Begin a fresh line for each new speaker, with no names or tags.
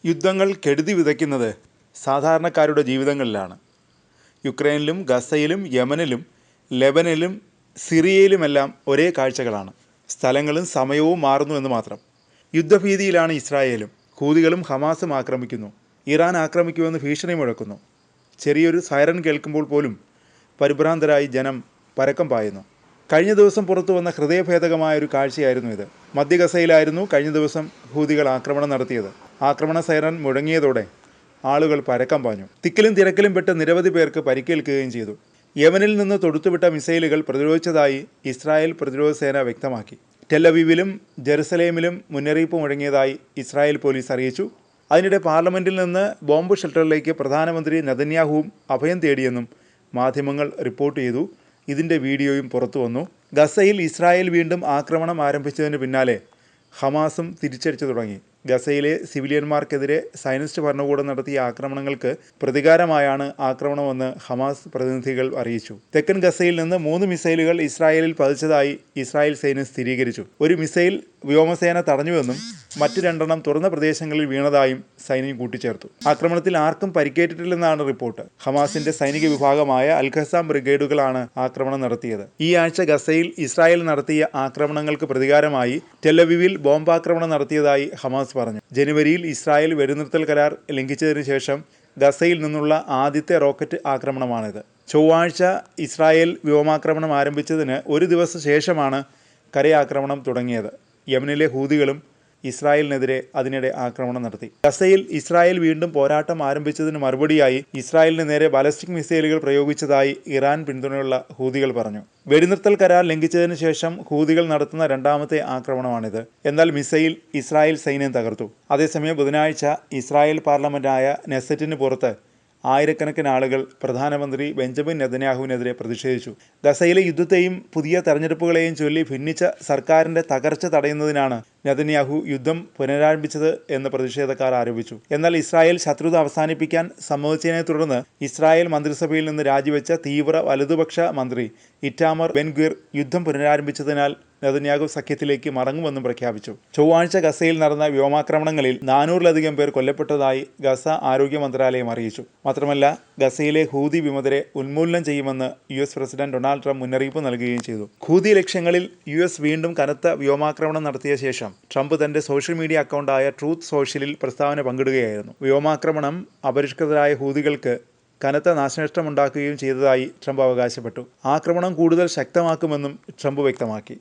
യുദ്ധങ്ങൾ കെടുതി വിതയ്ക്കുന്നത് സാധാരണക്കാരുടെ ജീവിതങ്ങളിലാണ്. യുക്രൈനിലും ഗസയിലും യമനിലും ലെബനനിലും സിറിയയിലുമെല്ലാം ഒരേ കാഴ്ചകളാണ്. സ്ഥലങ്ങളും സമയവും മാറുന്നുവെന്ന് മാത്രം. യുദ്ധഭീതിയിലാണ് ഇസ്രായേലും. ഹൂതികളും ഹമാസും ആക്രമിക്കുന്നു. ഇറാൻ ആക്രമിക്കുമെന്ന് ഭീഷണി മുഴക്കുന്നു. ചെറിയൊരു സൈറൻ കേൾക്കുമ്പോൾ പോലും പരിഭ്രാന്തരായി ജനം പരക്കം പായുന്നു. കഴിഞ്ഞ ദിവസം പുറത്തു വന്ന ഹൃദയഭേദകമായൊരു കാഴ്ചയായിരുന്നു ഇത്. മധ്യ ഗസയിലായിരുന്നു കഴിഞ്ഞ ദിവസം ഹൂതികൾ ആക്രമണം നടത്തിയത്. ആക്രമണ സൈറൻ മുഴങ്ങിയതോടെ ആളുകൾ പരക്കം പാഞ്ഞു. തിക്കിലും തിരക്കിലും പെട്ട് നിരവധി പേർക്ക് പരിക്കേൽക്കുകയും ചെയ്തു. യമനിൽ നിന്ന് തൊടുത്തുവിട്ട മിസൈലുകൾ പ്രതിരോധിച്ചതായി ഇസ്രായേൽ പ്രതിരോധ സേന വ്യക്തമാക്കി. ടെലവീവിലും ജെറുസലേമിലും മുന്നറിയിപ്പ് മുഴങ്ങിയതായി ഇസ്രായേൽ പോലീസ് അറിയിച്ചു. അതിനിടെ പാർലമെൻറ്റിൽ നിന്ന് ബോംബ് ഷെൽട്ടറിലേക്ക് പ്രധാനമന്ത്രി നെതന്യാഹുവും അഭയം തേടിയെന്നും മാധ്യമങ്ങൾ റിപ്പോർട്ട് ചെയ്തു. ഇതിൻ്റെ വീഡിയോയും പുറത്തു വന്നു. ഗസയിൽ ഇസ്രായേൽ വീണ്ടും ആക്രമണം ആരംഭിച്ചതിന് പിന്നാലെ ഹമാസും തിരിച്ചടിച്ചു തുടങ്ങി. ഗസയിലെ സിവിലിയന്മാർക്കെതിരെ സയനിസ്റ്റ് ഭരണകൂടം നടത്തിയ ആക്രമണങ്ങൾക്ക് പ്രതികാരമായാണ് ആക്രമണമെന്ന് ഹമാസ് പ്രതിനിധികൾ അറിയിച്ചു. തെക്കൻ ഗസയിൽ നിന്ന് 3 മിസൈലുകൾ ഇസ്രായേലിൽ പതിച്ചതായി ഇസ്രായേൽ സൈന്യം സ്ഥിരീകരിച്ചു. ഒരു മിസൈൽ വ്യോമസേന തടഞ്ഞുവെന്നും മറ്റ് 2 തുറന്ന പ്രദേശങ്ങളിൽ വീണതായും സൈന്യം കൂട്ടിച്ചേർത്തു. ആക്രമണത്തിൽ ആർക്കും പരിക്കേറ്റിട്ടില്ലെന്നാണ് റിപ്പോർട്ട്. ഹമാസിന്റെ സൈനിക വിഭാഗമായ അൽ-ഖസാം ബ്രിഗേഡുകളാണ് ആക്രമണം നടത്തിയത്. ഈ ആഴ്ച ഗസയിൽ ഇസ്രായേൽ നടത്തിയ ആക്രമണങ്ങൾക്ക് പ്രതികാരമായി ടെലവീവിൽ ബോംബാക്രമണം നടത്തിയതായി ഹമാസ് പറഞ്ഞു. ജനുവരിയിൽ ഇസ്രായേൽ വെടിനിർത്തൽ കരാർ ലംഘിച്ചതിനു ശേഷം ഗസയിൽ നിന്നുള്ള ആദ്യത്തെ റോക്കറ്റ് ആക്രമണമാണിത്. ചൊവ്വാഴ്ച ഇസ്രായേൽ വ്യോമാക്രമണം ആരംഭിച്ചതിന് ഒരു ദിവസം ശേഷമാണ് കരയാക്രമണം തുടങ്ങിയത്. യമനിലെ ഹൂതികളും ഇസ്രായേലിനെതിരെ അതിനിടെ ആക്രമണം നടത്തി. ഗസയിൽ ഇസ്രായേൽ വീണ്ടും പോരാട്ടം ആരംഭിച്ചതിന് മറുപടിയായി ഇസ്രായേലിന് നേരെ ബാലിസ്റ്റിക് മിസൈലുകൾ പ്രയോഗിച്ചതായി ഇറാൻ പിന്തുണയുള്ള ഹൂതികൾ പറഞ്ഞു. വെടിനിർത്തൽ കരാർ ലംഘിച്ചതിന് ശേഷം ഹൂതികൾ നടത്തുന്ന 2ാമത്തെ ആക്രമണമാണിത്. എന്നാൽ മിസൈൽ ഇസ്രായേൽ സൈന്യം തകർത്തു. അതേസമയം ബുധനാഴ്ച ഇസ്രായേൽ പാർലമെൻറ്റായ നെസറ്റിന് പുറത്ത് ആയിരക്കണക്കിന് ആളുകൾ പ്രധാനമന്ത്രി ബെഞ്ചമിൻ നെതന്യാഹുവിനെതിരെ പ്രതിഷേധിച്ചു. ഗസയിലെ യുദ്ധത്തെയും പുതിയ തെരഞ്ഞെടുപ്പുകളെയും ചൊല്ലി ഭിന്നിച്ച സർക്കാരിൻ്റെ തകർച്ച തടയുന്നതിനാണ് നെതന്യാഹു യുദ്ധം പുനരാരംഭിച്ചത് എന്ന് പ്രതിഷേധക്കാർ ആരോപിച്ചു. എന്നാൽ ഇസ്രായേൽ ശത്രുത അവസാനിപ്പിക്കാൻ സമ്മതിച്ചതിനെ തുടർന്ന് ഇസ്രായേൽ മന്ത്രിസഭയിൽ നിന്ന് രാജിവെച്ച തീവ്ര വലതുപക്ഷ മന്ത്രി ഇറ്റാമർ ബെൻഗ്വിർ യുദ്ധം പുനരാരംഭിച്ചതിനാൽ നെതന്യാഹു സഖ്യത്തിലേക്ക് മടങ്ങുമെന്നും പ്രഖ്യാപിച്ചു. ചൊവ്വാഴ്ച ഗസയിൽ നടന്ന വ്യോമാക്രമണങ്ങളിൽ 400-ലധികം പേർ കൊല്ലപ്പെട്ടതായി ഗസ ആരോഗ്യ മന്ത്രാലയം അറിയിച്ചു. മാത്രമല്ല ഗസയിലെ ഹൂതി വിമതരെ ഉന്മൂലനം ചെയ്യുമെന്ന് US പ്രസിഡന്റ് ഡൊണാൾഡ് ട്രംപ് മുന്നറിയിപ്പ് നൽകുകയും ചെയ്തു. ഹൂതി ലക്ഷ്യങ്ങളിൽ US വീണ്ടും കനത്ത വ്യോമാക്രമണം നടത്തിയ ശേഷം ട്രംപ് തന്റെ സോഷ്യൽ മീഡിയ അക്കൗണ്ടായ ട്രൂത്ത് സോഷ്യലിൽ പ്രസ്താവന പങ്കിടുകയായിരുന്നു. വ്യോമാക്രമണം അപരിഷ്കൃതരായ ഹൂതികൾക്ക് കനത്ത നാശനഷ്ടമുണ്ടാക്കുകയും ചെയ്തതായി ട്രംപ് അവകാശപ്പെട്ടു. ആക്രമണം കൂടുതൽ ശക്തമാക്കുമെന്നും ട്രംപ് വ്യക്തമാക്കി.